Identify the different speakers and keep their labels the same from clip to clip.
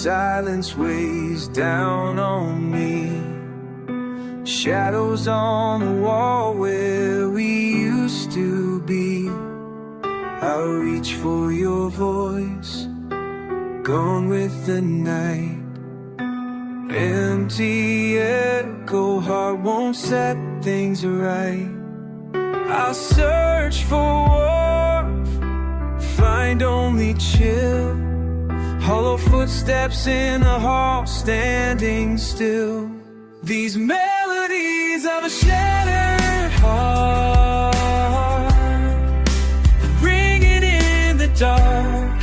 Speaker 1: silence weighs down on me. Shadows on the wall where we used to be. I'll reach for your voice, gone with the night. Empty echo, heart won't set things right. I'll search for warmth, find only chill. Hollow footsteps in the hall, standing still. These melodies of a shattered heart, ringing in the dark.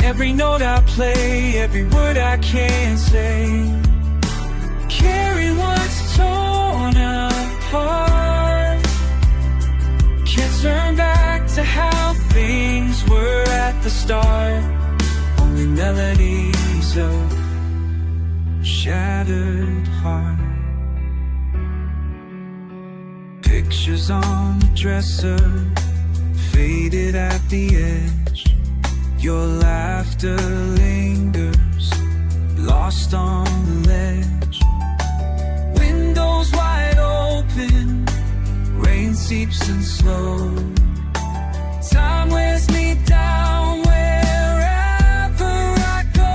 Speaker 1: Every note I play, every word I can't say, carry what's torn apart. Can't turn back to how things were at the start. Only melodies of shattered heart. Pictures on the dresser, faded at the edge. Your laughter lingers, lost on the ledge. Windows wide open, rain seeps in slow. Time wears me down wherever I go.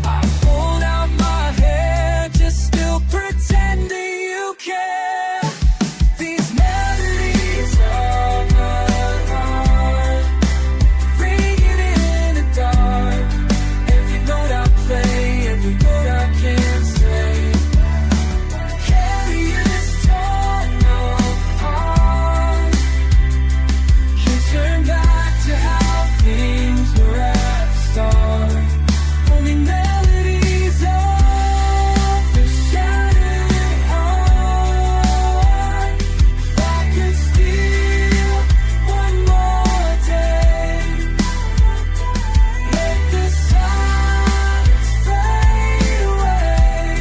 Speaker 1: I hold out my head, just still pretending you care. These melodies of a heart, ringing in the dark. Every note I play, every word I can't say, carry this torn apart. Can't turn back to how things were at the start. Only melodies of the shattered heart. If I could steal one more day, let the silence fade away.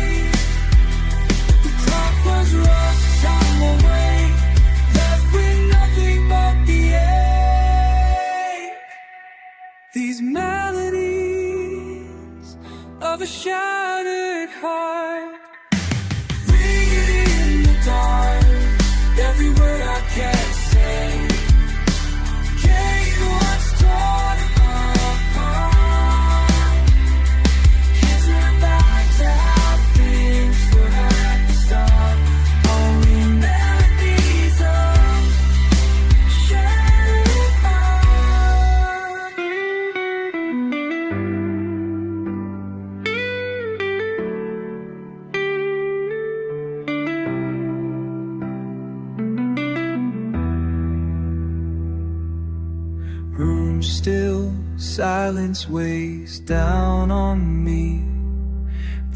Speaker 1: The clock was rushed, time away, left with nothing but the ache. These melodies of a shattered heart, ringing in the dark. Every word I can't say, carry what's torn apart. Can't turn back to how things were at the start. Only melodies of shattered heart. Room still, silence weighs down on me.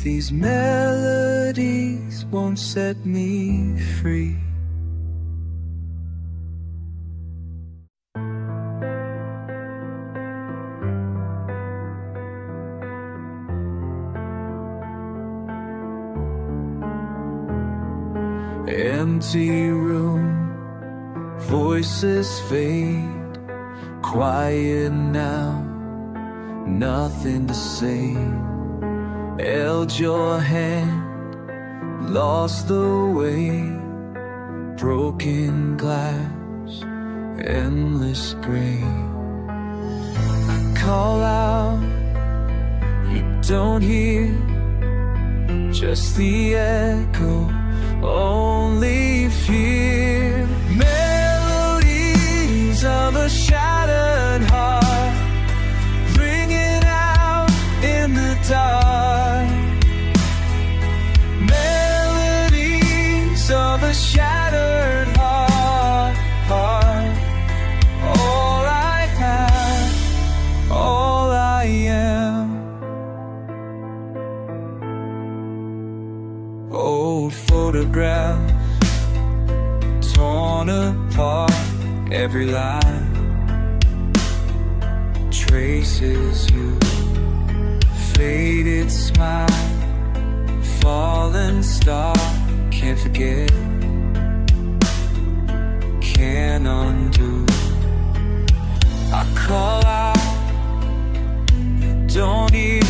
Speaker 1: These melodies won't set me free. Empty room, voices fade. Quiet now, nothing to say. Held your hand, lost the way. Broken glass, endless gray. I call out, you don't hear, just the echo, only fear. Melodies of a shattered heart, ringing out in the dark. Melodies of a shattered heart, all I have, all I am. Old photograph, torn apart, every line traces you. Faded smile, fallen star, can't forget, can't undo. I call out, don't hear,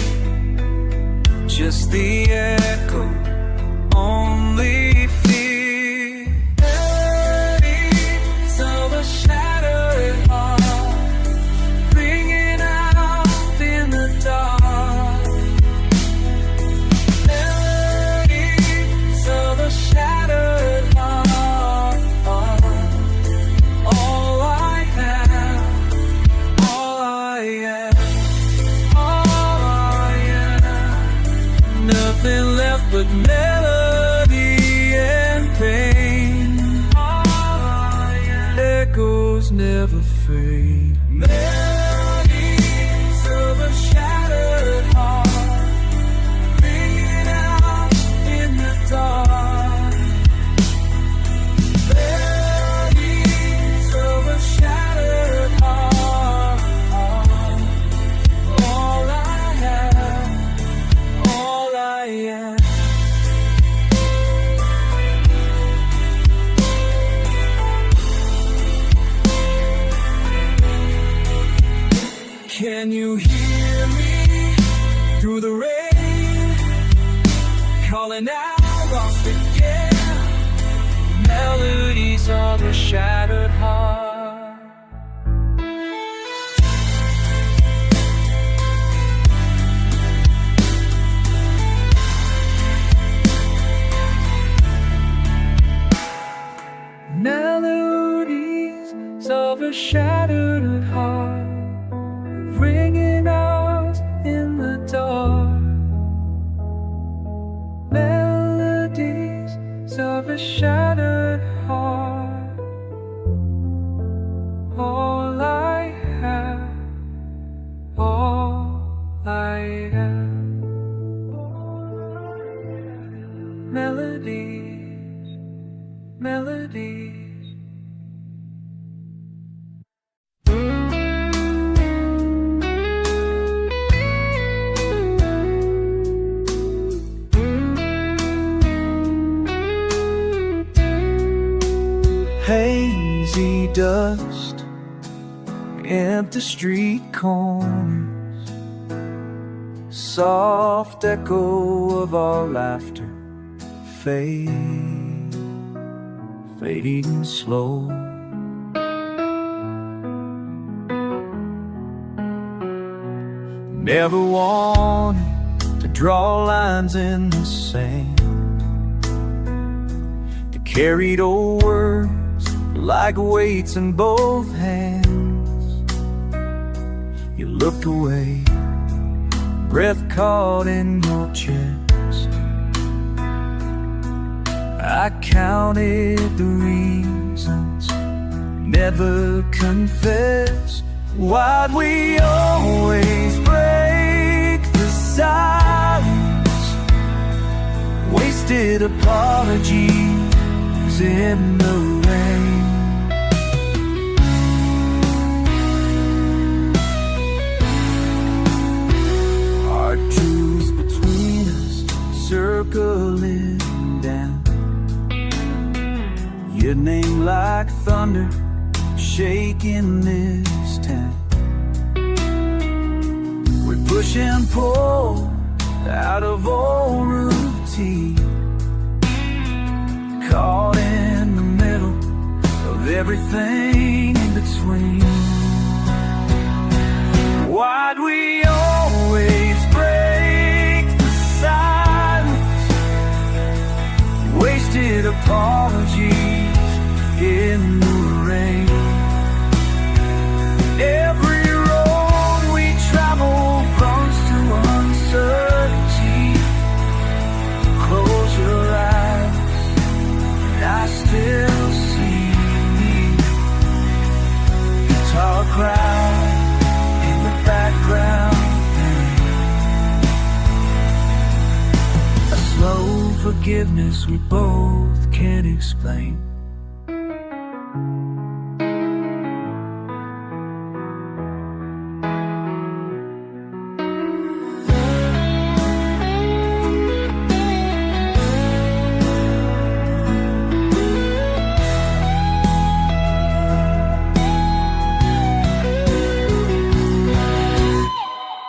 Speaker 1: just the echo, only fear. Melodies of a shattered heart, ringing out in the dark. Melodies of a shattered heart, all I have, all I am, all I am. Nothing left but melody and pain. Echoes never fade. Melodies of a shattered heart, ringing out in the dark. Melodies of a shattered heart, all I have, all I am. Can you hear me through the rain, calling out lost again? Melodies of a shattered heart. Melodies of a shattered heart, ringing out in the dark. Melodies of a shattered heart, all I have, all I am. Melodies, melodies. Hazy dust, empty street corners, soft echo of our laughter, fading slow. Never wanted to draw lines in the sand, to carried old words like weights in both hands. You looked away, breath caught in your chest. I counted the reasons, never confessed. Why'd we always break the silence? Wasted apologies in the rain. Truths between us circling down, your name like thunder shaking this town. We push and pull out of old routine, caught in the middle of everything in between. Why'd we always break the silence? Wasted apologies in the rain. Every road we travel runs to uncertainty. Close your eyes and I still see guitar crowd in the background. A slow forgiveness we both can't explain.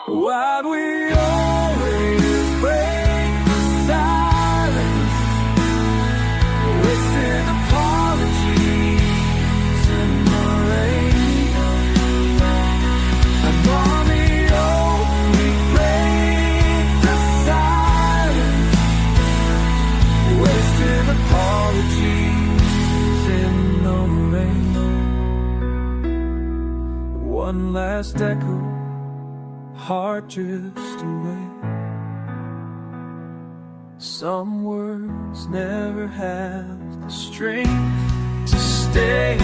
Speaker 1: Why'd we always break last echo, heart drifts away. Some words never have the strength to stay.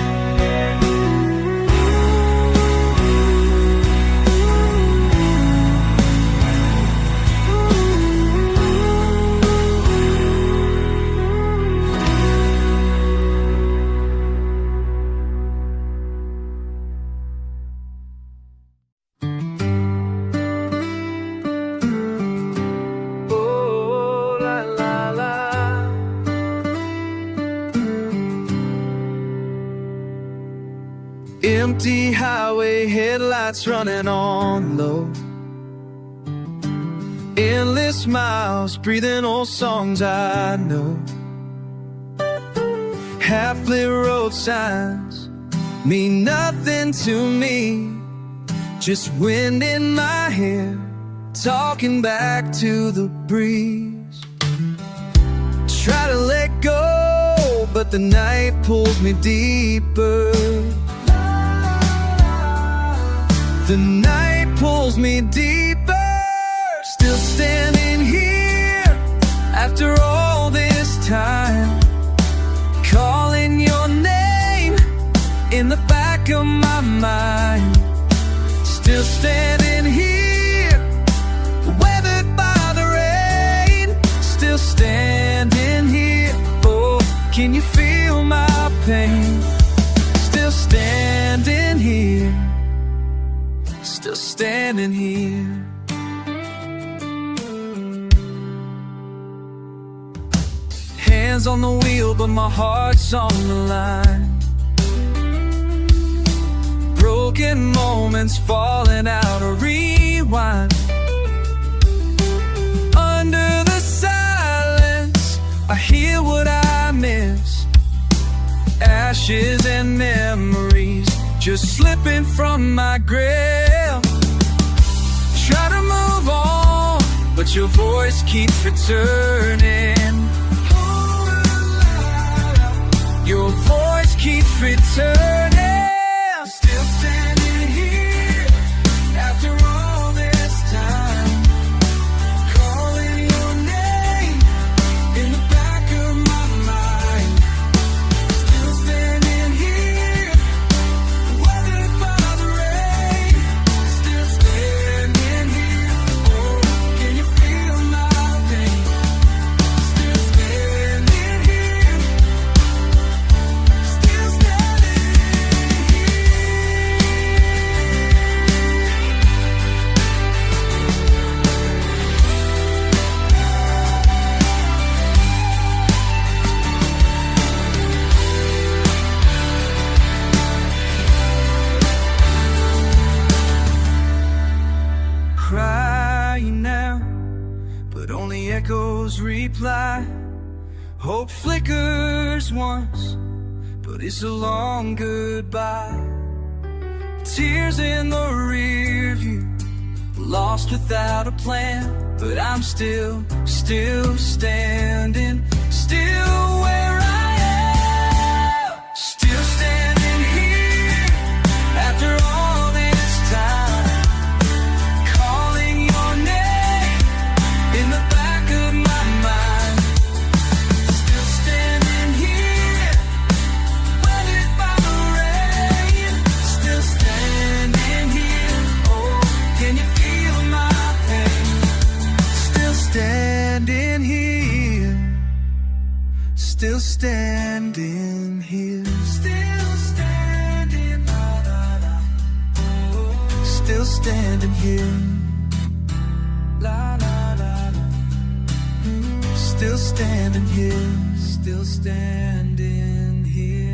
Speaker 1: Empty highway headlights running on low. Endless miles breathing old songs I know. Half-lit road signs mean nothing to me. Just wind in my hair, talking back to the breeze. Try to let go, but the night pulls me deeper. The night pulls me deeper. Still standing here after all this time, calling your name in the back of my mind. Still standing here, weathered by the rain. Still standing here, oh, can you feel my pain? Still standing here, still standing here. Hands on the wheel, but my heart's on the line. Broken moments falling out of rewind. Under the silence, I hear what I miss. Ashes and memories just slipping from my grip. Try to move on, but your voice keeps returning. Your voice keeps returning. Still standing here after all this time, calling your name in the back of my mind. Still standing here, weathered by the rain. Still standing here, oh, can you feel my pain? Still standing here, still standing here. Crying now, but only echoes reply. Hope flickers once, but it's a long goodbye. Tears in the rear view, lost without a plan. But I'm still standing, still where I am. Still standing here after all this time, calling your name in the back of my mind. Still standing here, weathered by the rain. Still standing here, oh, can you feel my pain? Still standing here, still standing here. Still standing, la, la, la. Oh, still standing here, la, la, la, la. Still standing here, still standing here.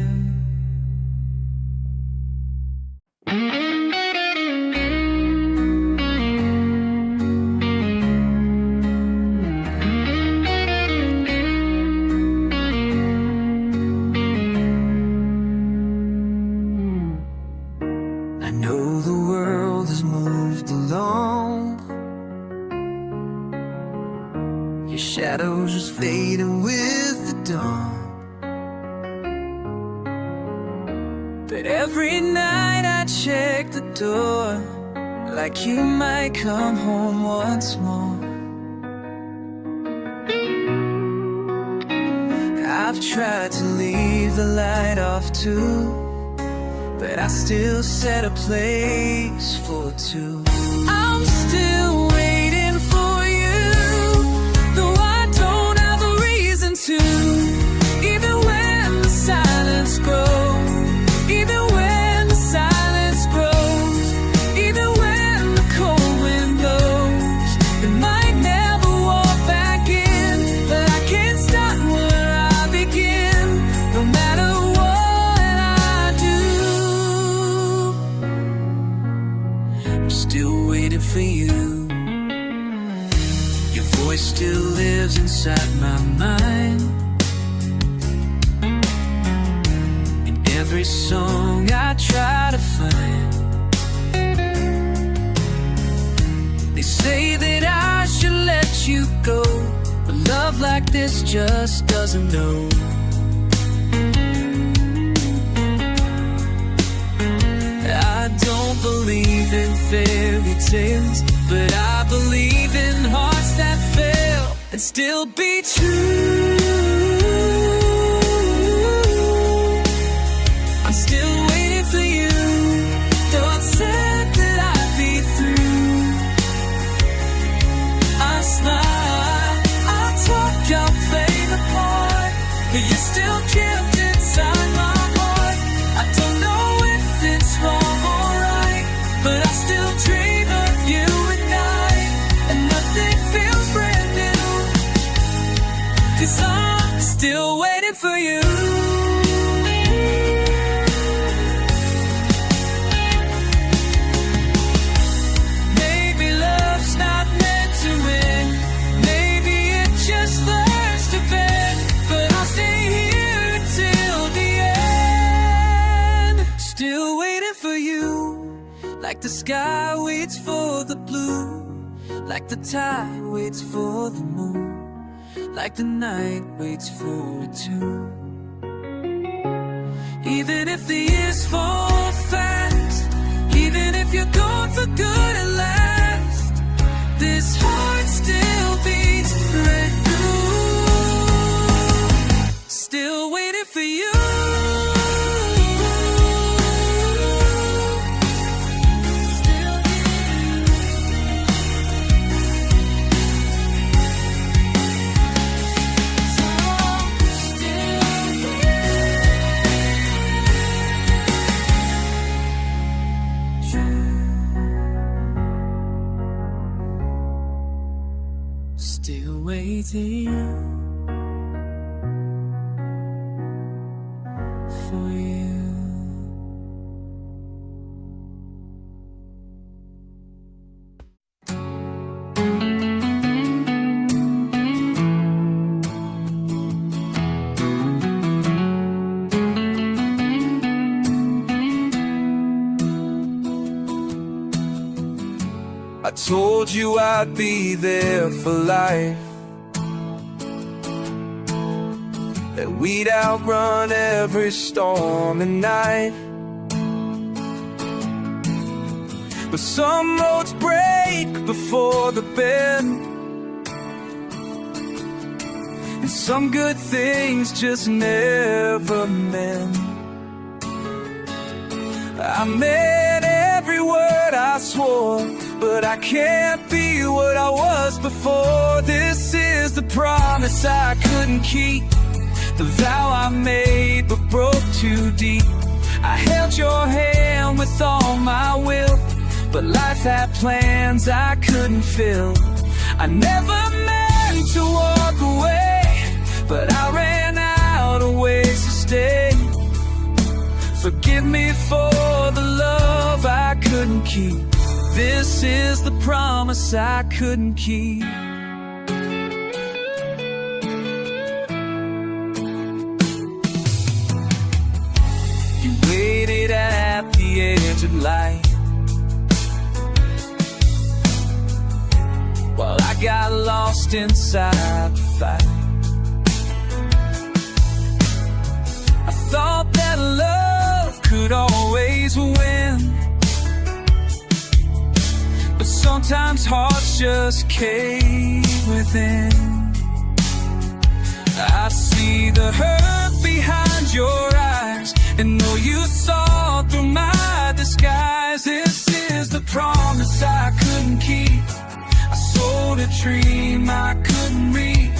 Speaker 1: I know the world has moved along. Your shadows just fading with the dawn. But every night I check the door, like you might come home once more. I've tried to leave the light off too, but I still set a place for two. I'm still waiting for you, though I don't have a reason to. Even when the silence grows, even when the silence grows, even when the cold wind blows, it might never walk back in, but I can't start where I begin, no matter what I do. I'm still waiting for you. Your voice still lives inside my mind. Every song I try to find, they say that I should let you go, but love like this just doesn't know. I don't believe in fairy tales, but I believe in hearts that fail and still be true. Still waiting for you, though I've said that I'd be through. I smile, I talk, I'll play the part, but you're still kept inside my heart. I don't know if it's wrong or right, but I still dream of you at night, and nothing feels brand new, 'cause I'm still waiting for you. Like the sky waits for the blue, like the tide waits for the moon, like the night waits for it too. Even if the years fall fast, even if you're gone for good at last, this heart still beats right through. Still waiting for you. Still waiting for you. I told you I'd be there for life, that we'd outrun every storm and night. But some roads break before the bend, and some good things just never mend. I meant every word I swore, but I can't be what I was before. This is the promise I couldn't keep, the vow I made but broke too deep. I held your hand with all my will, but life had plans I couldn't fill. I never meant to walk away, but I ran out of ways to stay. Forgive me for the love I couldn't keep. This is the promise I couldn't keep. You waited at the edge of light, while I got lost inside the fight. I thought that love could always win, Sometimes hearts just cave within. I see the hurt behind your eyes, and know you saw through my disguise. This is the promise I couldn't keep. I sold a dream I couldn't reap.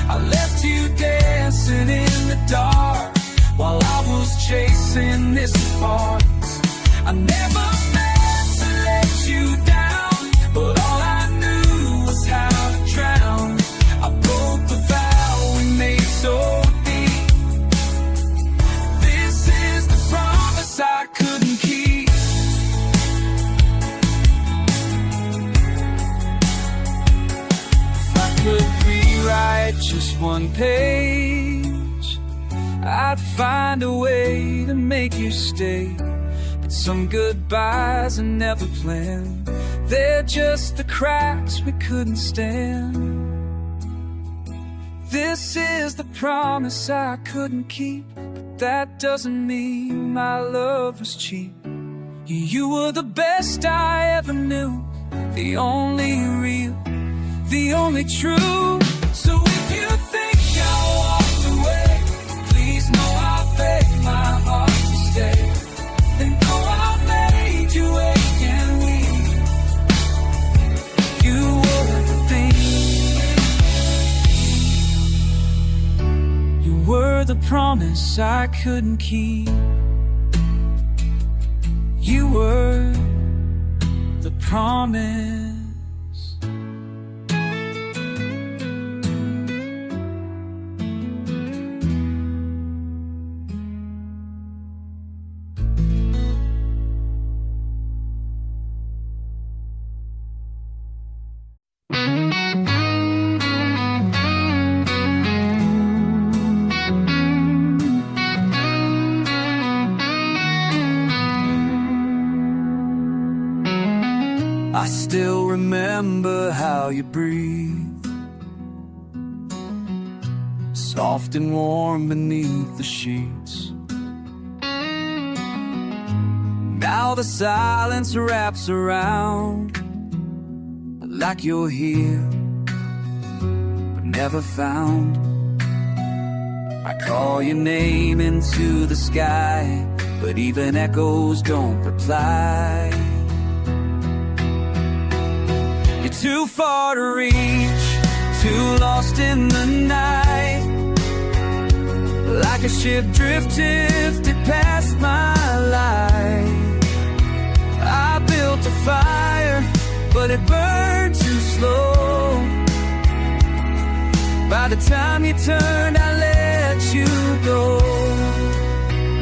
Speaker 1: I left you dancing in the dark while I was chasing this apart. I never meant to let you down, but all I knew was how to drown. I broke the vow we made so deep. This is the promise I couldn't keep. If I could rewrite just one page, I'd find a way to make you stay. But some goodbyes are never planned. They're just the cracks we couldn't stand. This is the promise I couldn't keep, but that doesn't mean my love was cheap. You were the best I ever knew, the only real, the only true. So if you think I walked away, please know I begged my heart to stay. And though I made you wait and weep, you were the thing. You were the promise I couldn't keep. You were the promise. I still remember how you breathe, soft and warm beneath the sheets. Now the silence wraps around, like you're here, but never found. I call your name into the sky, but even echoes don't reply. You're too far to reach, too lost in the night. Like a ship drifted past my life. I built a fire, but it burned too slow. By the time you turned, I let you go.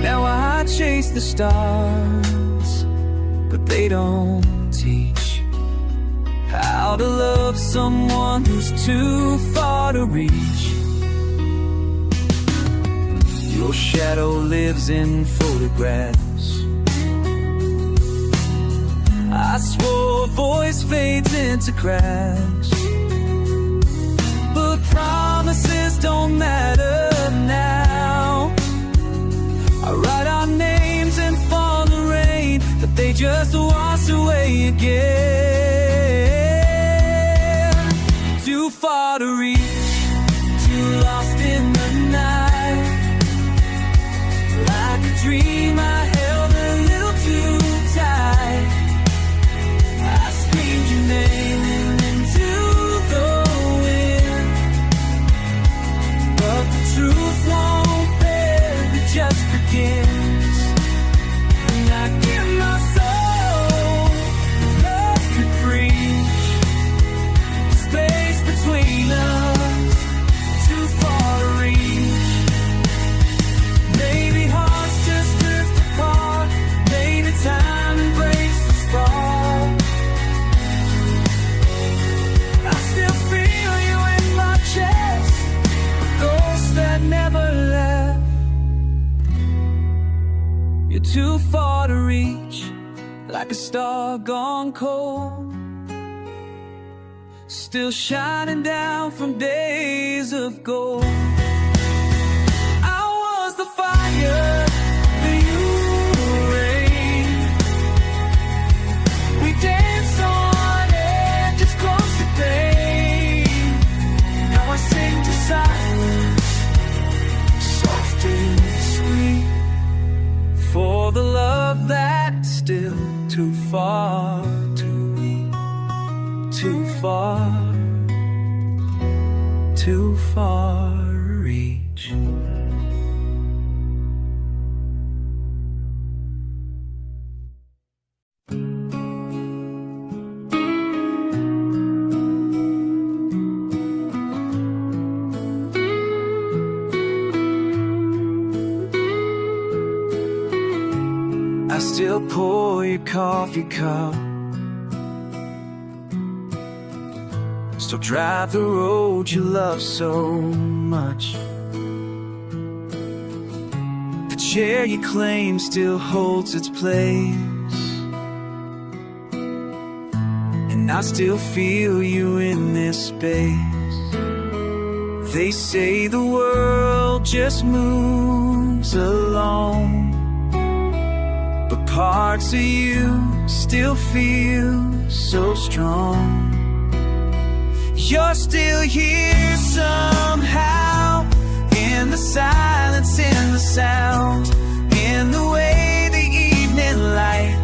Speaker 1: Now I chase the stars, but they don't teach how to love someone who's too far to reach. Your shadow lives in photographs. I swore a voice fades into cracks, but promises don't matter now. I write our names and fall the rain, but they just wash away again. Too far to reach, too lost in the night. Like a dream I held a little too tight. I screamed your name into the wind, but the truth won't bear, it just begins. And I give my soul, love could preach. Space between us, too far to reach. Maybe hearts just drift apart. Maybe time embrace the spark. I still feel you in my chest, a ghost that never left. You're too far to reach, like a star gone cold, still shining down from days of gold. I was the fire, you were rain. We danced on too far to reach, too far, too far to reach. I still pour your coffee cup, still drive the road you love so much. The chair you claim still holds its place, and I still feel you in this space. They say the world just moves along, but parts of you still feel so strong. You're still here somehow, in the silence, in the sound, in the way the evening light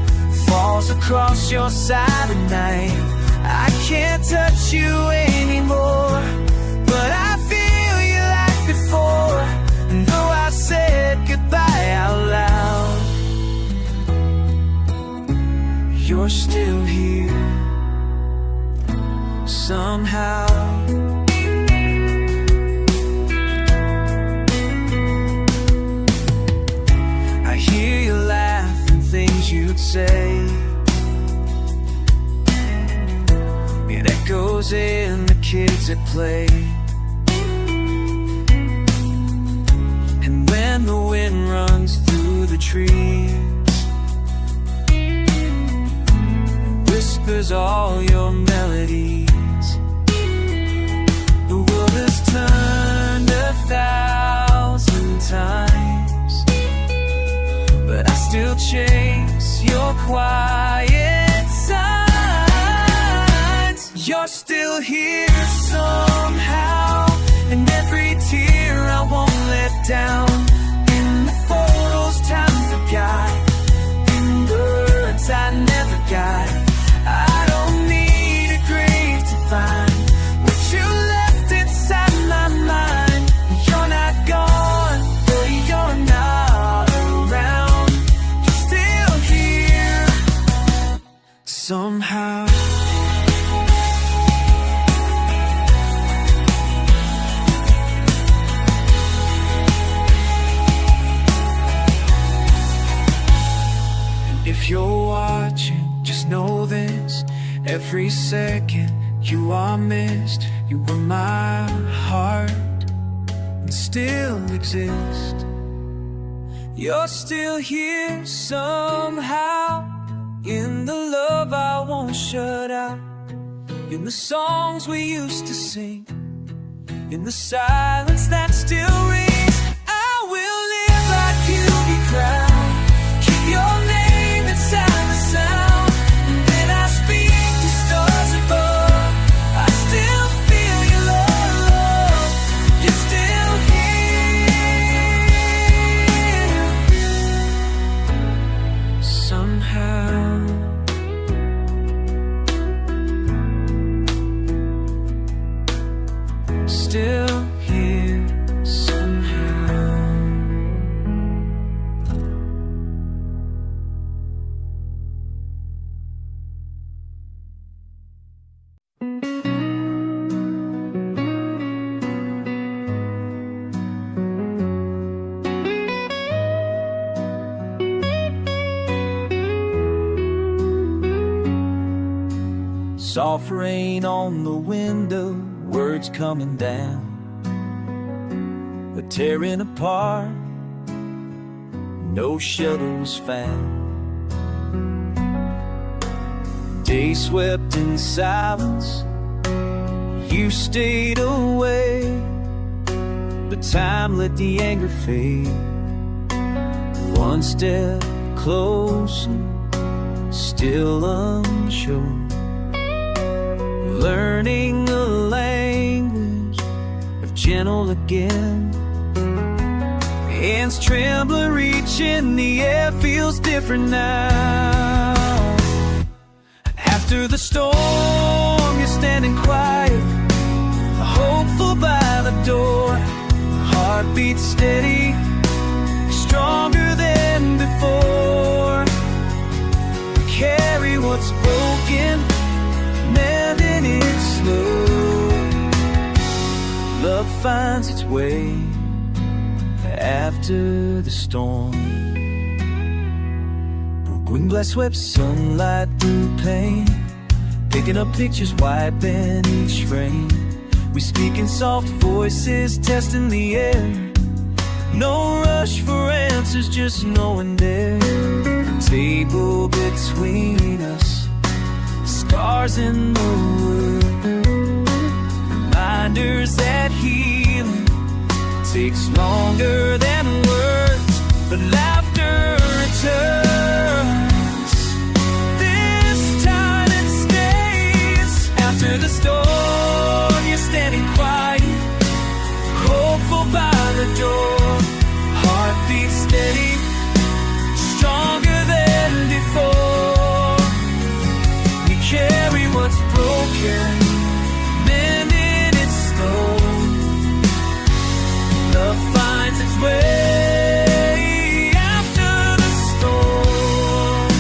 Speaker 1: falls across your side at night. I can't touch you anymore, but I feel you like before. And though I said goodbye out loud, you're still here somehow. I hear you laugh and things you'd say, it echoes in the kids at play. And when the wind runs through the trees, whispers all your melodies. The world has turned 1,000 times, but I still chase your quiet signs. You're still here somehow, and every tear I won't let down, in the photos time forgot, in words I never got. I don't need a grave to find what you left inside my mind. You're not gone, but you're not around. You're still here somehow. And if you're watching, just know this, every second you are missed. You were my heart and still exist. You're still here somehow, in the love I won't shut out, in the songs we used to sing, in the silence that still rings. I will live like you'll be proud, keep your name inside the sound. Stars above, I still feel your love. You're still here somehow. Still here somehow. Soft rain on the window, words coming down, a tearing apart, no shelter was found. Day swept in silence, you stayed away, but time let the anger fade. One step closer, still unsure, learning a language of gentle again. Hands trembling, reaching the air, feels different now. After the storm, you're standing quiet, hopeful by the door. Heart beats steady, stronger than before. Carry what's broken, mending it slow. Love finds its way after the storm. Wind blast swept sunlight through pain, picking up pictures, wiping each frame. We speak in soft voices, testing the air. No rush for answers, just knowing there. Table between us, scars in the wood. Reminders that healing takes longer than words, but laughter returns. This time it stays. After the storm, you're standing quiet, hopeful by the door. Heart beats steady, stronger than before. We carry what's broken, mending it slow. Love finds its way after the storm.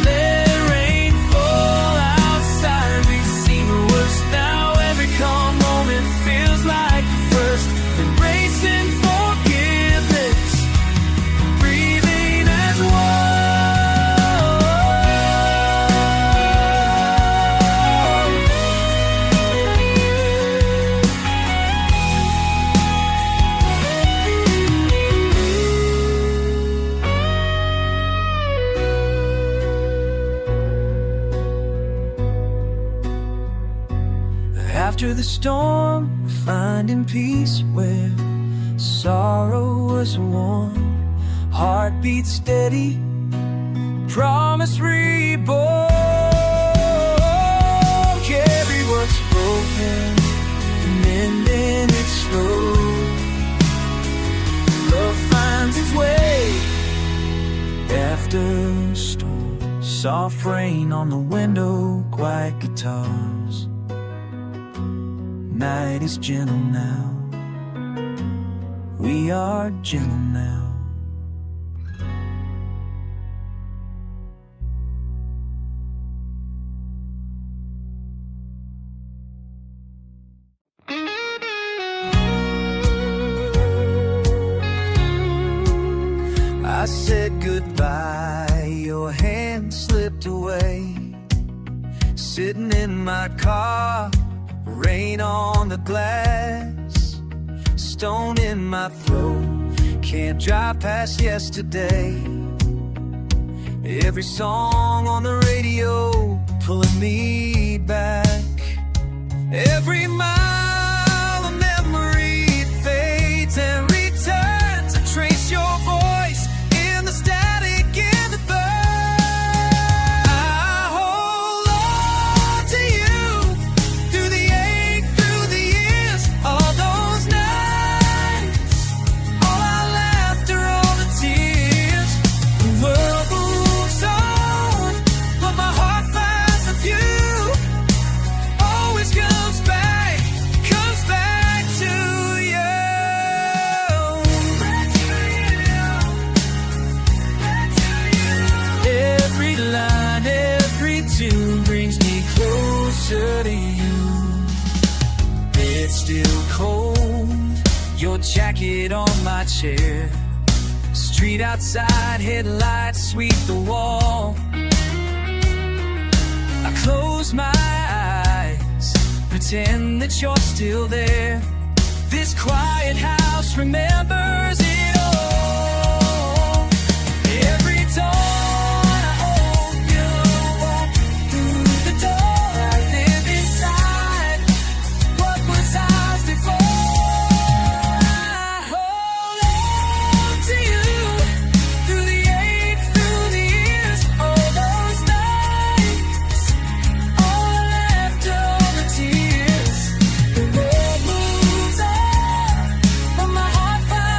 Speaker 1: Let rain fall outside, we've seen the worst. Now every calm moment feels like the first. Embracing forgiveness, breathing as one. After the storm, finding peace where sorrow was worn. Heart beats steady, promise reborn. Carry what's broken, mending it slow. Love finds its way after the storm. Soft rain on the window, quiet guitars. Night is gentle now, we are gentle now. I said goodbye, your hand slipped away. Sitting in my car, rain on the glass, stone in my throat. Can't drive past yesterday. Every song on the radio pulling me back. Every mile of memory fades and returns. I trace your voice in the static in the burn. I hold on to you through the ache, through the years, all those nights, all our laughter, all the tears. The world moves on, but my heart finds a view. Always comes back to you. Every line, every tune brings me closer to you. It's still cold, your jacket on my chair. Street outside, headlights sweep the wall. I close my eyes, pretend that you're still there. This quiet house remembers it all. Every dawn I hope you'll walk through the door. I live inside what was ours before. I hold on to you through the ache, through the years, all those nights, all the laughter, all the tears. The world moves on, but my heart finds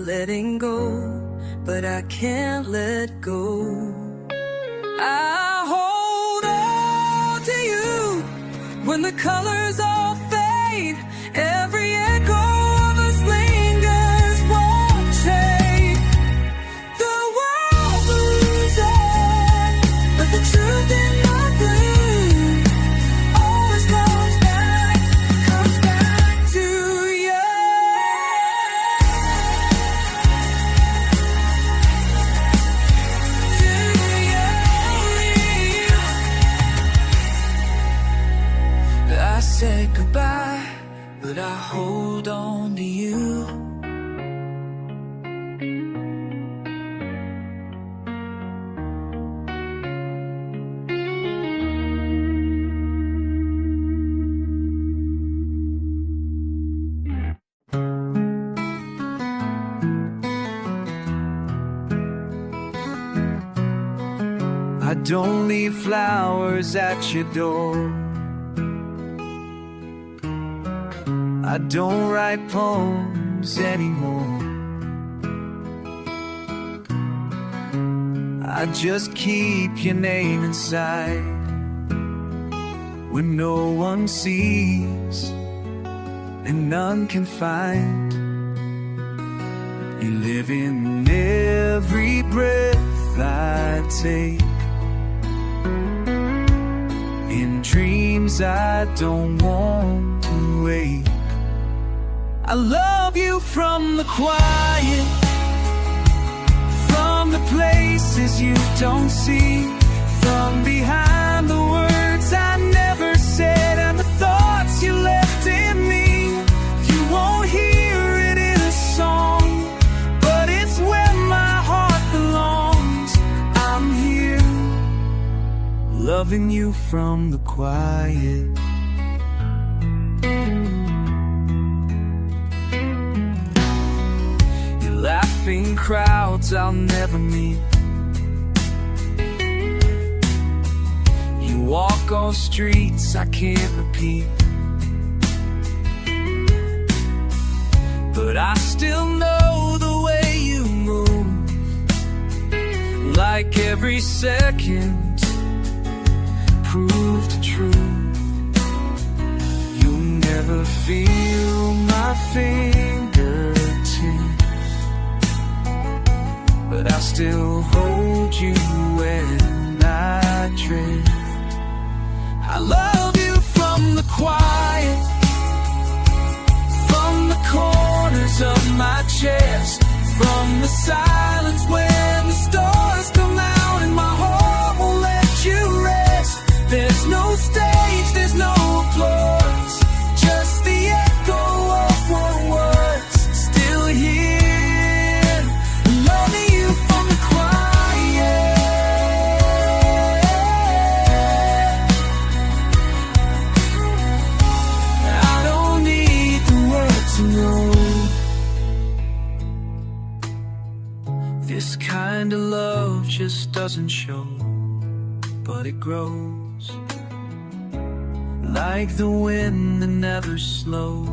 Speaker 1: letting go, but I can't let go. I hold on to you when the colors all fade. Every echo of us lingers watching. The world moves on, but the truth in my blue always comes back to you. I said goodbye, but I hold on to you. I don't leave flowers at your door. I don't write poems anymore. I just keep your name inside when no one sees and none can find. You live in every breath I take, in dreams I don't want to wake. I love you from the quiet, from the places you don't see, from behind the words I never said and the thoughts you left in me. You won't hear it in a song, but it's where my heart belongs. I'm here, loving you from the quiet. Laughing crowds I'll never meet. You walk all streets I can't repeat, but I still know the way you move. Like every second proved true. You'll never feel my fingertips, but I still hold you when I drift. I love you from the quiet, from the corners of my chest, from the silence when the stars come out and my heart won't let you rest. There's no stage, there's no applause, just the echo of what was. Still here, loving you from the quiet. I don't need the words to know. This kind of love just doesn't show, but it grows. Like the wind that never slows.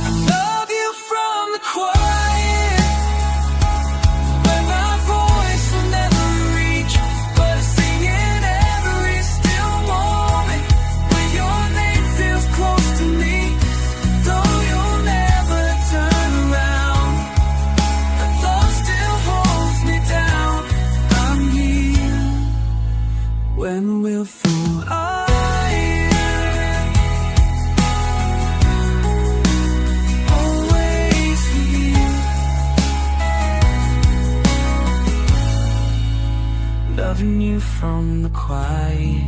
Speaker 1: I love you from the quiet, where my voice will never reach, but I sing in every still moment, where your name feels close to me. Though you'll never turn around, but love still holds me down. I'm here when we'll fall. Always here, loving you from the quiet.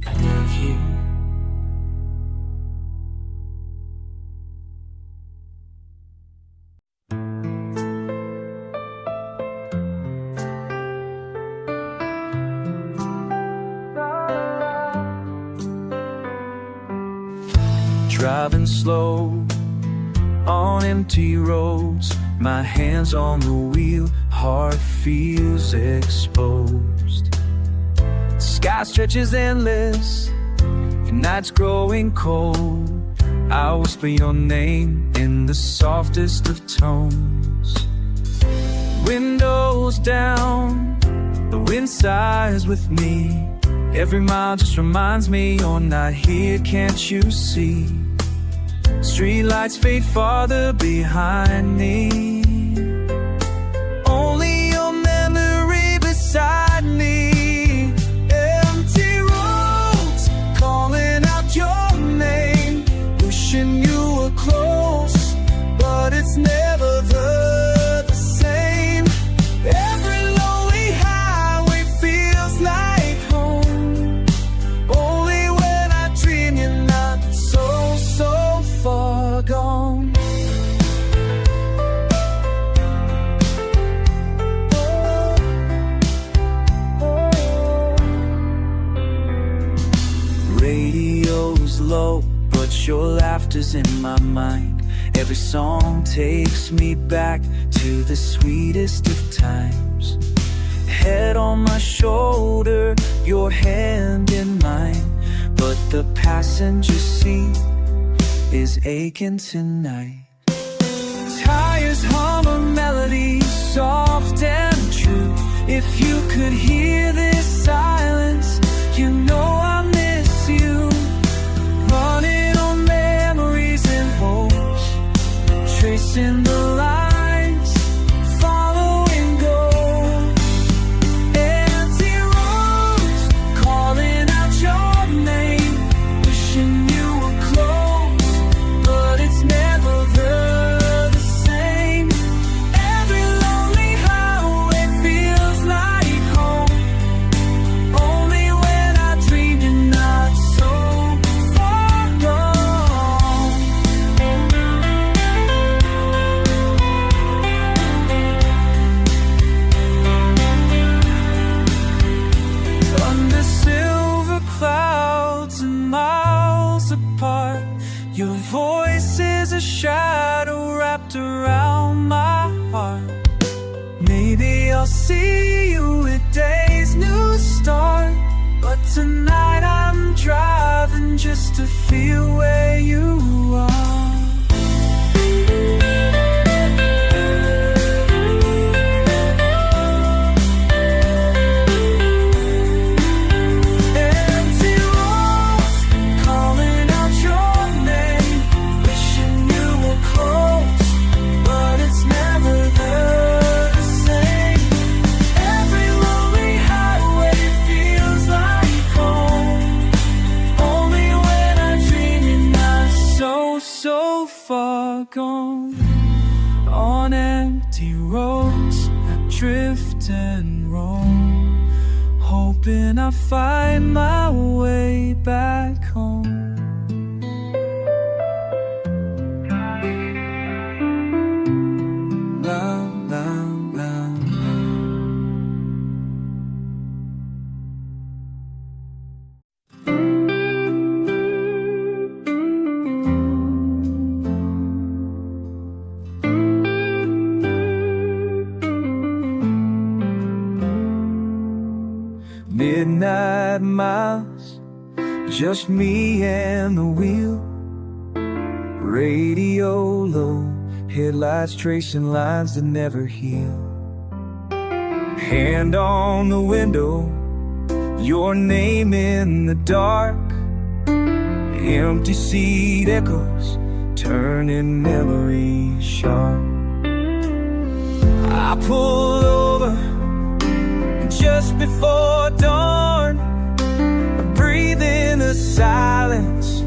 Speaker 1: I love you. Driving slow on empty roads, my hands on the wheel, heart feels exposed. Sky stretches endless, and night's growing cold. I whisper your name in the softest of tones. Windows down, the wind sighs with me. Every mile just reminds me you're not here, can't you see? Streetlights fade farther behind me. Only your memory beside me. Empty roads, calling out your name. Wishing you were close, but it's never the same. Every lonely highway feels like home. Only when I dream you're not so far gone. Radio's low, but your laughter's in my mind. Every song takes me back to the sweetest of times. Head on my shoulder, your hand in mine, but the passenger seat is aching tonight. Tires hum a melody, soft and true. If you could hear this silence, you know I miss you. Running on memories and hopes, tracing the lines, following goals. Empty roads, calling out your name. Wishing you were close, but it's never the same. Every lonely highway feels like home. Only when I dream you're not so far gone. Under silver clouds and miles apart, your voice is a shadow wrapped around my heart. Maybe I'll see you at day's new start, but tonight I'm driving just to feel where you are. Empty roads, calling out your name. Wishing you were close, but it's never the same. Every lonely highway feels like home. Only when I dream you're not so far gone. On empty roads, I drift and roam, hoping I find my way back home. La, la, la, la. Midnight miles, just me and the wheel. Radio low, headlights tracing lines that never heal. Hand on the window, your name in the dark. Empty seat echoes, turning memories sharp. I pull over just before dawn. I breathe in the silence,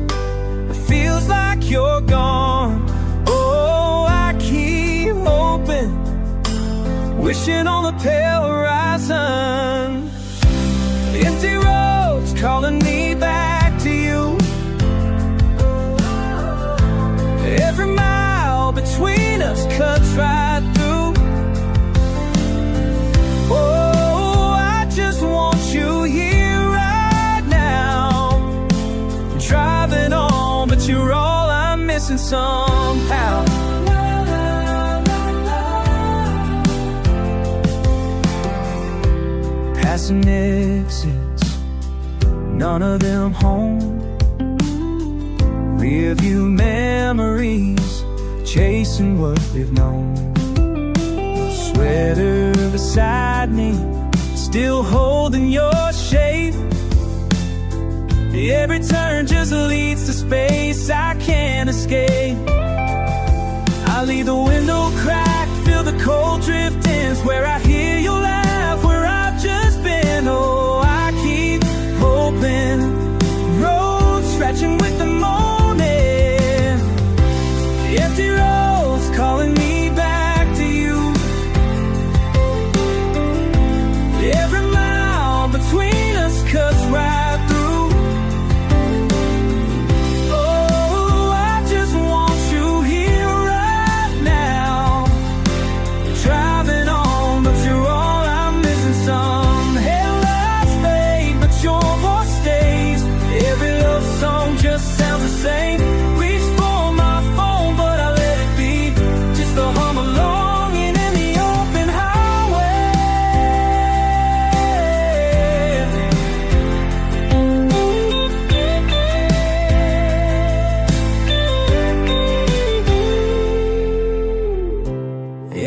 Speaker 1: it feels like you're gone. Oh, I keep hoping, wishing on the pale horizon. Empty roads calling me back to you. Every mile between us cuts right through. Oh, I just want you here right now. Driving on, but you're all I'm missing somehow. missing exits, none of them home. Rearview memories, chasing what we've known. Your sweater beside me, still holding your shape. Every turn just leads to space I can't escape. I leave the window cracked, feel the cold drift in, where I hear you laugh, where I've just been. Oh, I keep hoping, roads stretching with the morning, empty roads calling me back to you. Every mile between us cuts right through.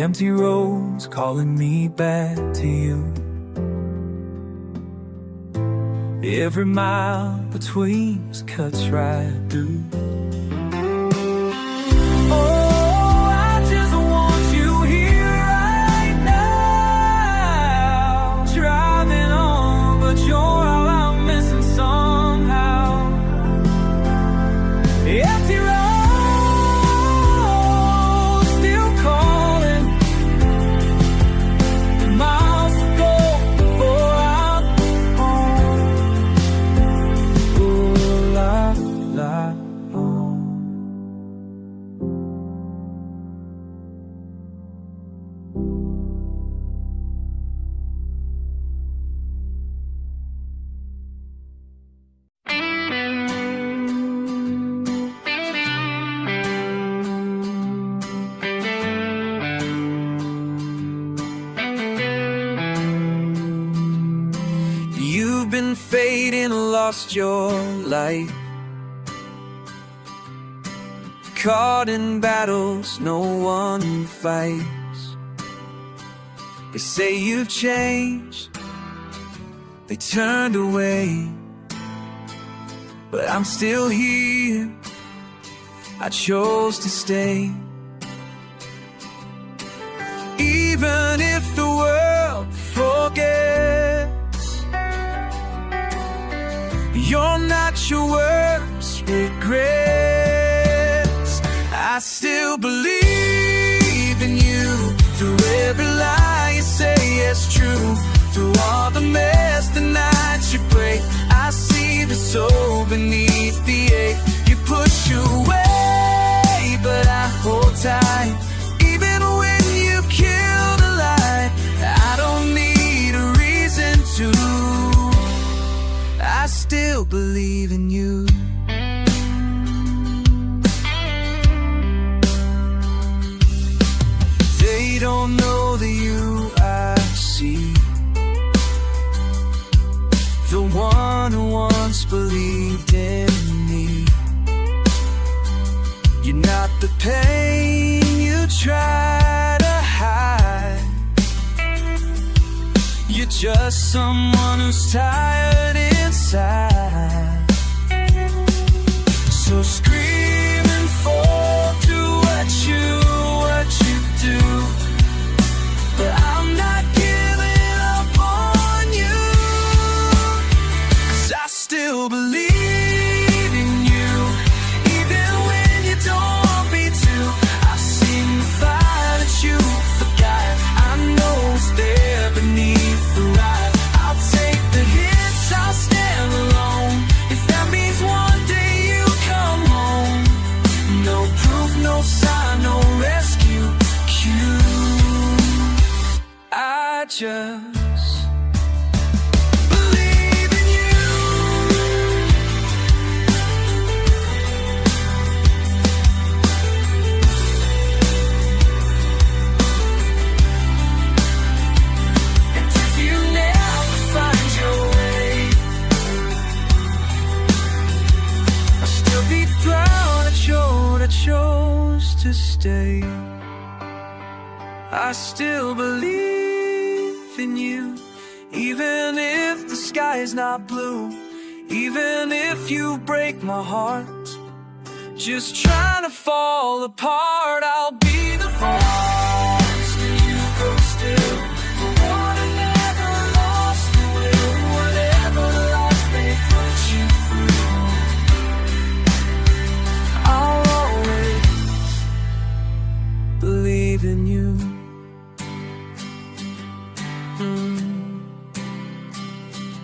Speaker 1: Empty roads calling me back to you. Every mile between us cuts right through. Oh, I just want you here right now. Driving on, but you're all I'm missing somehow. Empty roads. You've been fading, lost your light, caught in battles no one fights. They say you've changed, they turned away, but I'm still here, I chose to stay. Even if the world forgets, you're not your worst regrets. I still believe in you. Through every lie you say is true. Through all the mess, the nights you break, I see the soul beneath the ache. You push away, but I hold tight. Even when you kill the light, I don't need a reason to. I still believe in you. They don't know the you I see, the one who once believed in me. You're not the pain you try to hide, you're just someone who's tired inside. So scream and fall, do what you do, but I'm not giving up on you. 'Cause I still believe in you, even when you don't want me to. I've seen the fire that you forgot, I know it's there beneath the ride. I'll take the hits, I'll stand alone. to stay. I still believe in you, even if the sky is not blue, even if you break my heart. Just trying to fall apart, I'll be the force that you go still. The one who never lost the will, whatever life may put you through. I'll always believe in you.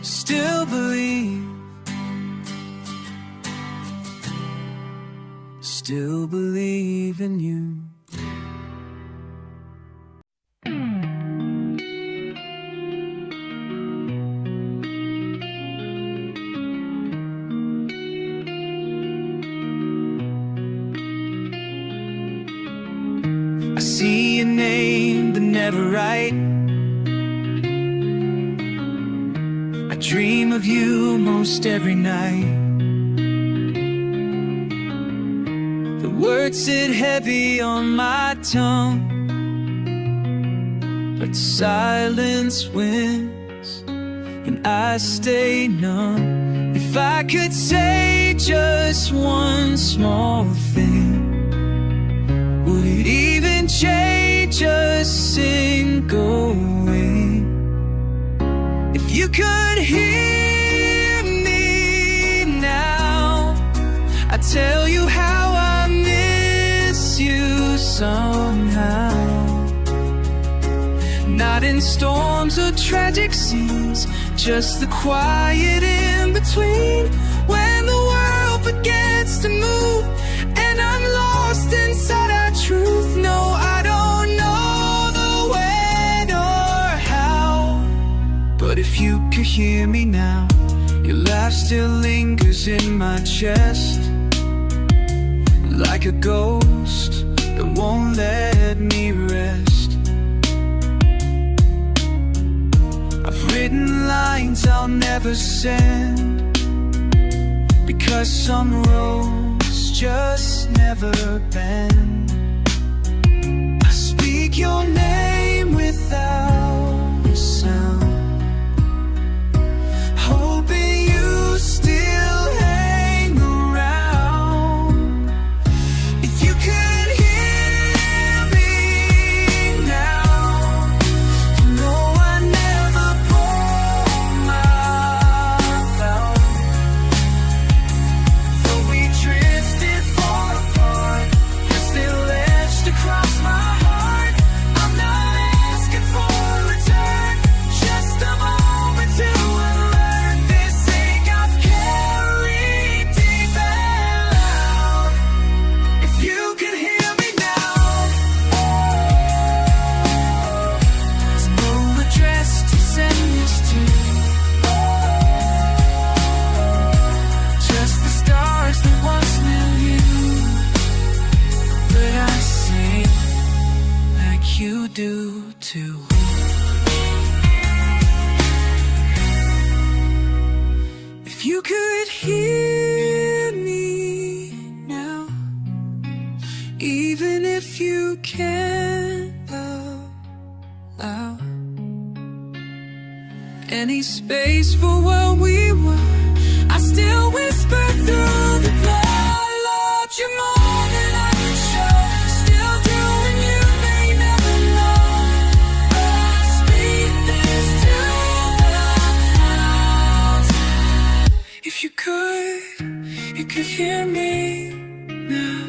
Speaker 1: Still believe, still believe in you. I see your name but never write. I dream of you most every night. The words sit heavy on my tongue, but silence wins and I stay numb. If I could say just one small thing, would it even change a single wing? If you could hear me now, I'd tell you how I miss you somehow. Not in storms or tragic scenes, just the quiet in between, when the world forgets to move and I'm lost inside our truth. No, I don't know the when or how, but if you could hear me now, your laugh still lingers in my chest, like a ghost that won't let me rest. I've written lines I'll never send, because some roads just never bend. I speak your name without a sound, hoping you still hang around. If you could hear me now, you know I never pull my out. Though we drifted far apart, you're still etched across my heart. I'm not asking for a return, just a moment to unlearn this ache I've carried deep and loud. If you could hear me now, there's no address to send this to, just the stars that once knew you. But I sing like you do too. If you could hear me now, even if you can't allow any space for what we were, I still whisper through the blood. I loved you more than I could show, still do, and you may never know. But I speak this to the clouds. If you could hear me now.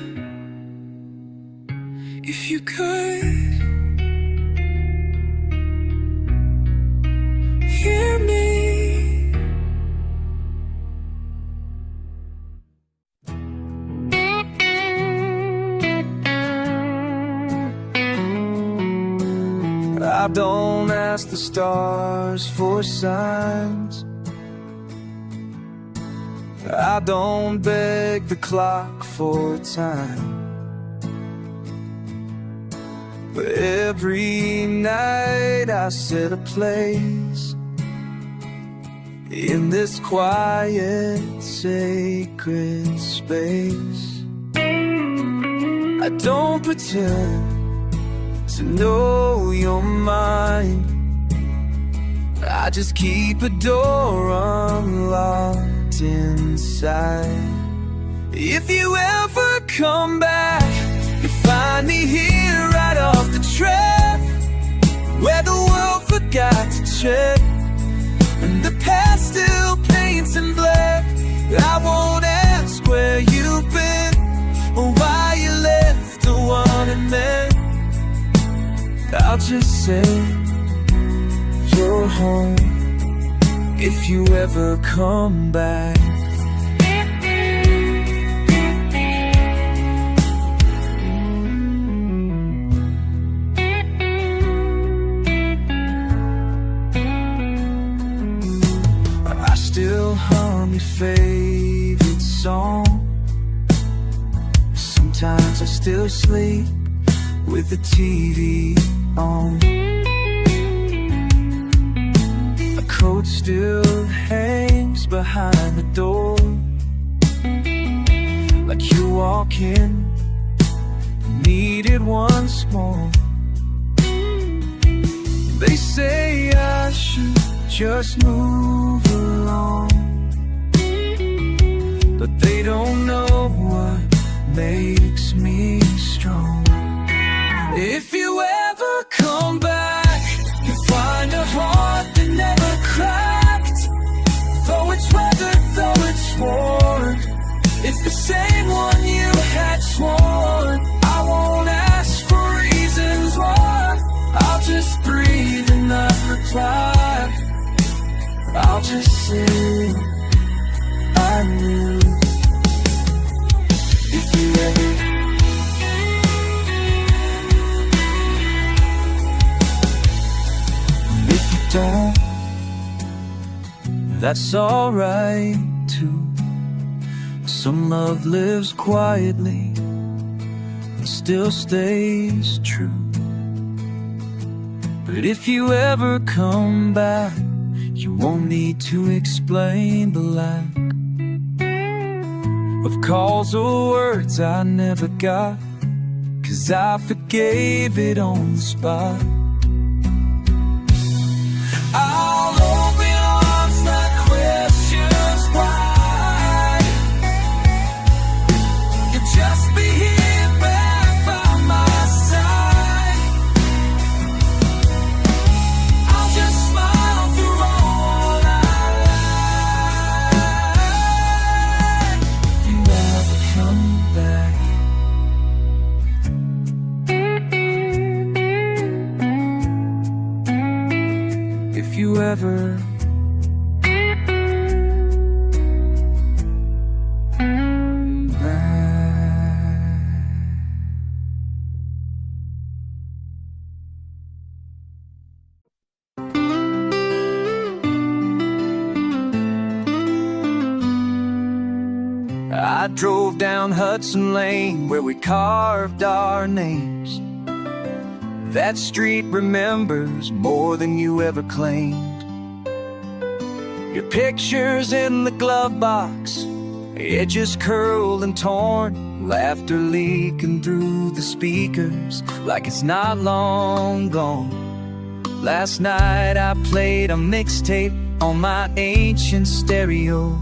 Speaker 1: If you could hear me. I don't ask the stars for signs, I don't beg the clock for time, but every night I set a place in this quiet, sacred space. I don't pretend to know your mind. I just keep a door unlocked inside. If you ever come back, you'll find me here right off the track, where the world forgot to check, and the past still paints in black. I won't ask where you've been or why you left the one I met. I'll just say you're home if you ever come back. I still hum your favorite song. Sometimes I still sleep with the TV on. A coat still hangs behind the door, like you walk in, need it once more. They say I should just move along, but they don't know what makes me strong. If you ever come back, you'll find a heart that never cracked. Though it's weathered, though it's worn, it's the same one you had sworn. I won't ask for reasons why, I'll just breathe and not reply. I'll just say I knew. If you ever don't, that's alright too. Some love lives quietly and still stays true. But if you ever come back, you won't need to explain the lack of calls or words I never got, 'cause I forgave it on the spot. I'll open arms like questions why. You'll just be here back by my side. I'll just smile through all I like. If you ever come back. If you ever I drove down Hudson Lane where we carved our names. That street remembers more than you ever claimed. Your picture's in the glove box, edges curled and torn, laughter leaking through the speakers like it's not long gone. Last night I played a mixtape on my ancient stereo.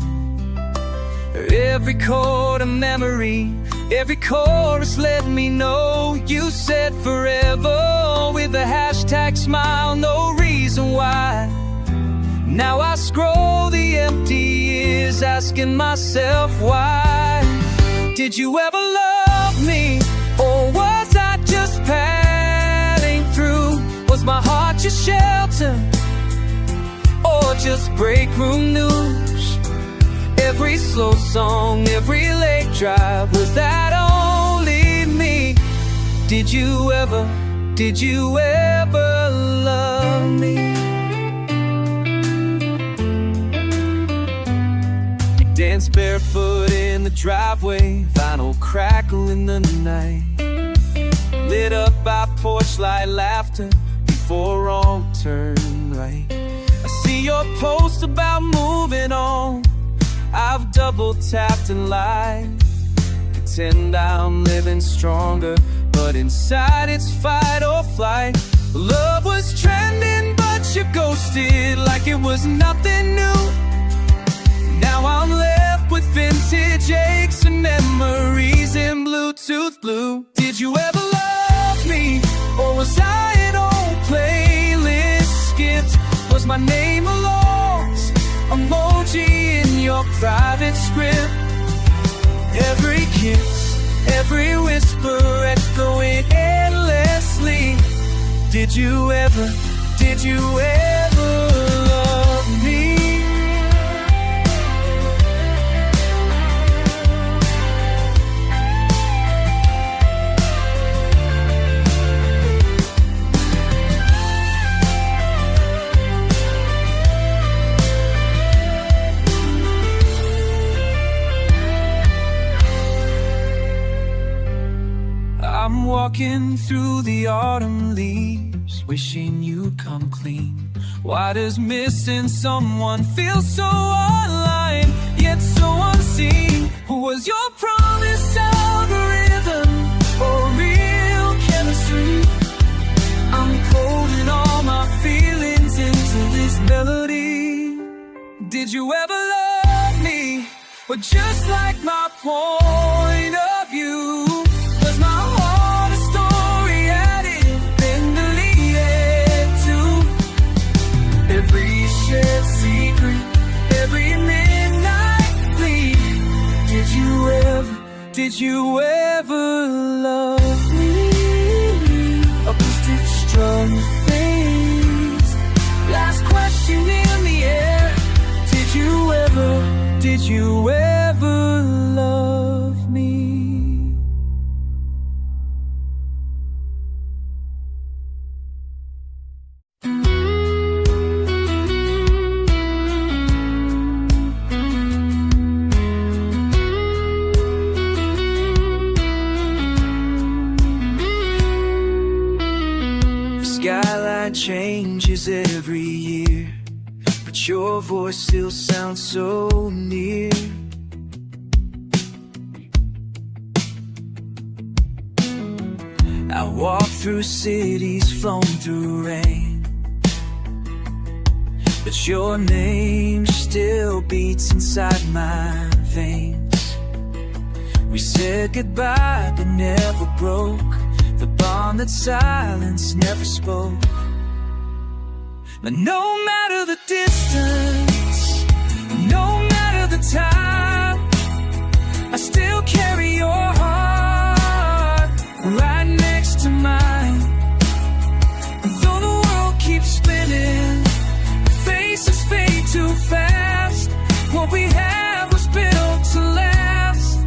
Speaker 1: Every chord a memory, every chorus let me know you said forever with a hashtag smile, no reason why. Now I scroll the empty years asking myself why. Did you ever love me, or was I just passing through? Was my heart your shelter, or just break room news? Every slow song, every late drive, was that only me? Did you ever love me? You danced barefoot in the driveway, vinyl crackle in the night, lit up by porch light laughter before wrong turn right. I see your post about moving on, I've double tapped and lied. pretend I'm living stronger, but inside it's fight or flight. Love was trending, but you ghosted like it was nothing new. Now I'm left with vintage aches and memories in Bluetooth blue. Did you ever love me, or was I an old playlist skipped? Was my name a lost emoji in your private script? Every kiss, every whisper echoing endlessly. Did you ever love me? I'm walking through the autumn leaves, wishing you'd come clean. Why does missing someone feel so online, yet so unseen? Was your promise algorithm or real chemistry? I'm coding all my feelings into this melody. Did you ever love me, or just like my point of view? Was my heart a story added, then deleted too? Every shared secret, every midnight bleed. Did you ever love me? Acoustic strum fades, last question in the air. Did you ever love me? Skyline changes every year, but your voice still sounds so near. I walk through cities flown through rain, but your name still beats inside my veins. We said goodbye but never broke, the bond that silence never spoke. But no matter the distance, no matter the time, I still carry your heart right next to mine. Though the world keeps spinning, faces fade too fast, what we had was built to last.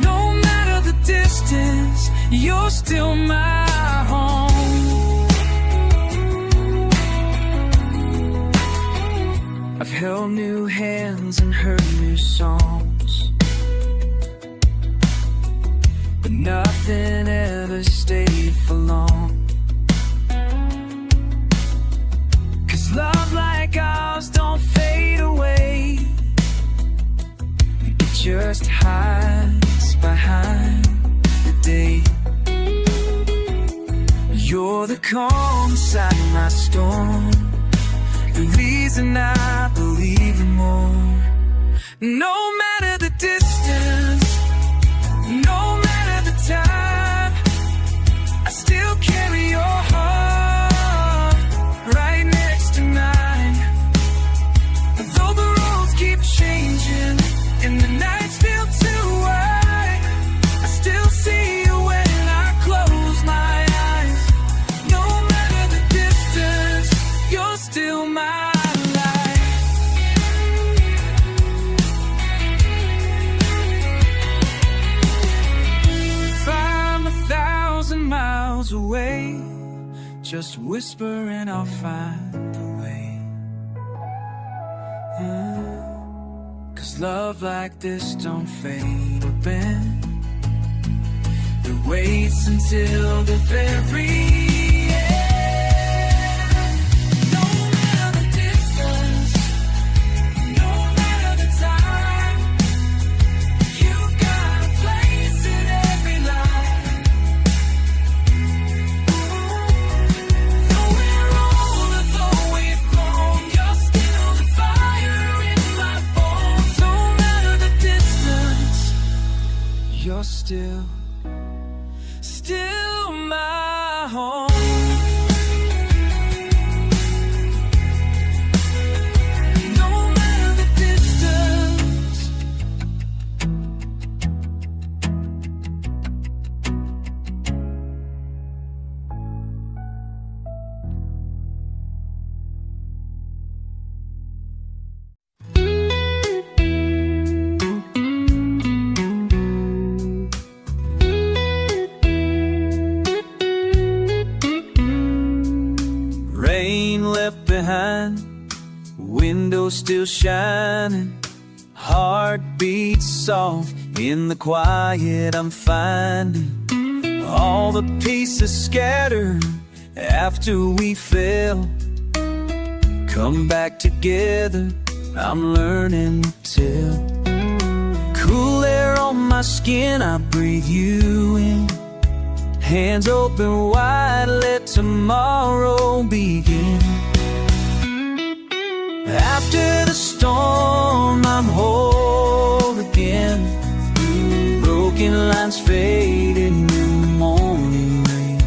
Speaker 1: No matter the distance, you're still my home. I've held new hands and heard new songs, but nothing ever stayed for long. 'Cause love like ours don't fade away, it just hides behind the day. You're the calm inside my storm, the reason I believe in more. No matter the distance, no matter the time, I still carry your heart right next to mine. Though the roads keep changing and the nights feel too wide, I still see you when I close my eyes. No matter the distance, you're still mine. Miles away, just whisper and I'll find a way. 'Cause love like this don't fade or bend, it waits until the very end. No matter the distance, no matter the time, you've got a place. you're still my home. Left behind, window still shining, heartbeat soft in the quiet. I'm finding all the pieces scattered after we fell, come back together. I'm learning to tell. Cool air on my skin, I breathe you in. Hands open wide, let tomorrow begin. After the storm, I'm whole again. Broken lines fading in the morning rain.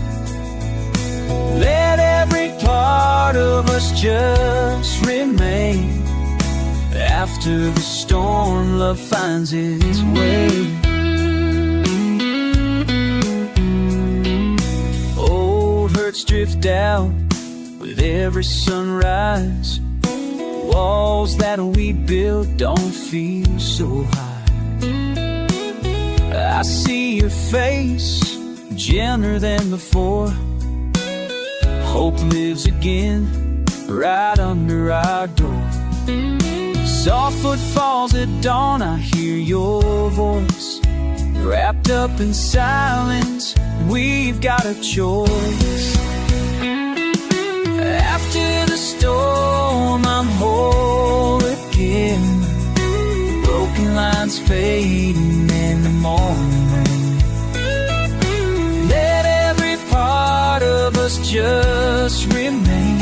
Speaker 1: Let every part of us just remain. After the storm, love finds its way. Drift out with every sunrise. Walls that we built don't feel so high. I see your face, gentler than before. Hope lives again right under our door. Soft footfalls at dawn, I hear your voice. Wrapped up in silence, we've got a choice. After the storm, I'm whole again. Broken lines fading in the morning rain. Let every part of us just remain.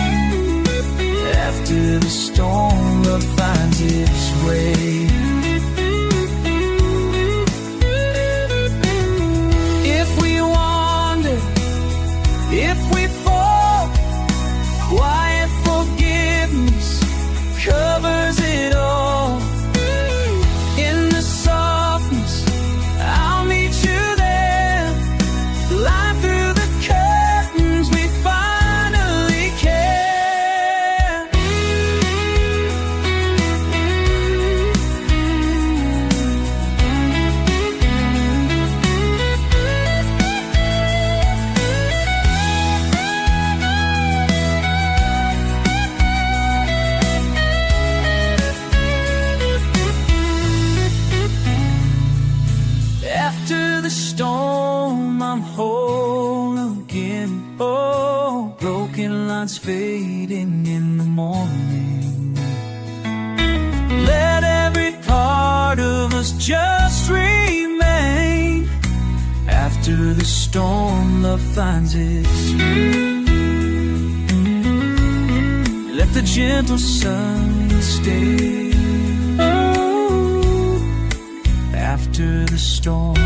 Speaker 1: After the storm, love finds its way. If we wander, if we fall, quiet forgiveness covers it all. In the softness, I'll meet you there. Lie through the curtains, we finally care. After the storm, I'm whole again. Oh, broken lines fading in the morning. Let every part of us just remain. After the storm, love finds its way. Let the gentle sun stay. After the storm.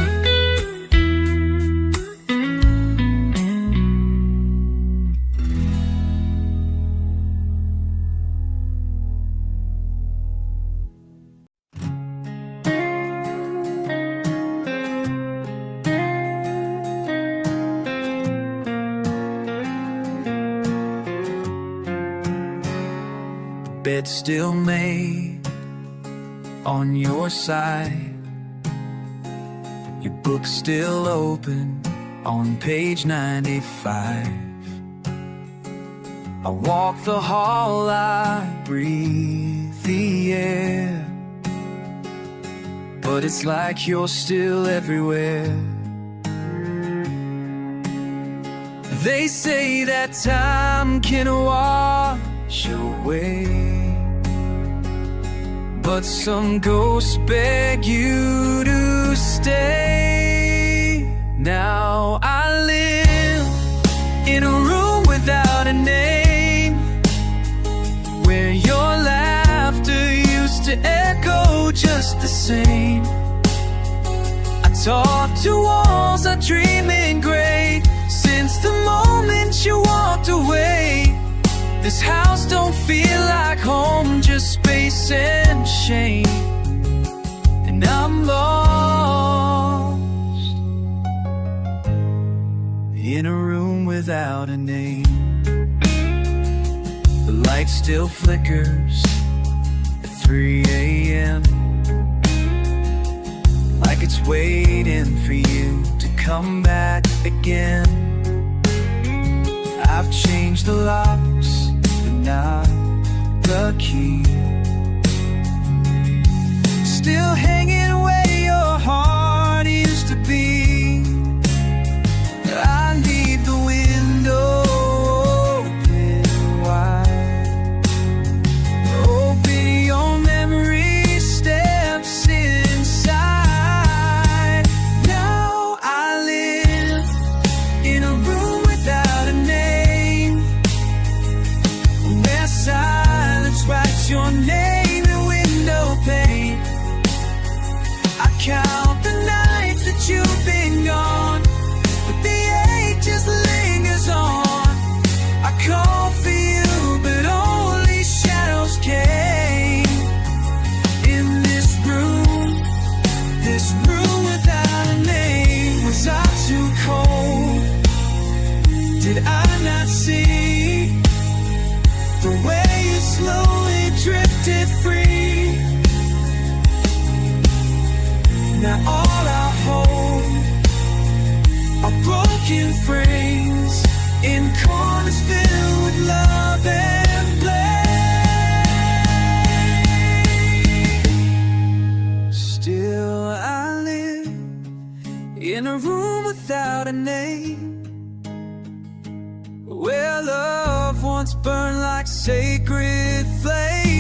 Speaker 1: Bed still made on your side. Your book still open on page 95. I walk the hall, I breathe the air, but it's like you're still everywhere. They say that time can wash away, but some ghosts beg you to stay. Now I live in a room without a name, where your laughter used to echo just the same. I talk to walls, I dream in gray. Since the moment you walked away, this house don't feel like home, just space and shame. And I'm lost in a room without a name. The light still flickers at 3 a.m., like it's waiting for you to come back again. I've changed the locks, but not the key. Still hanging where your heart used to be. I leave the window open wide. Open your memory steps inside. Now I live in a room without a name, where silence writes your name in window pane. I count the nights that you've been gone, but the ache just lingers on. I call for you, but only shadows came. In this room without a name. Was I too cold? Did I not see the way you slowly drifted free? Now all I hold are broken frames in corners filled with love and blame. Still I live in a room without a name, where love once burned like sacred flame.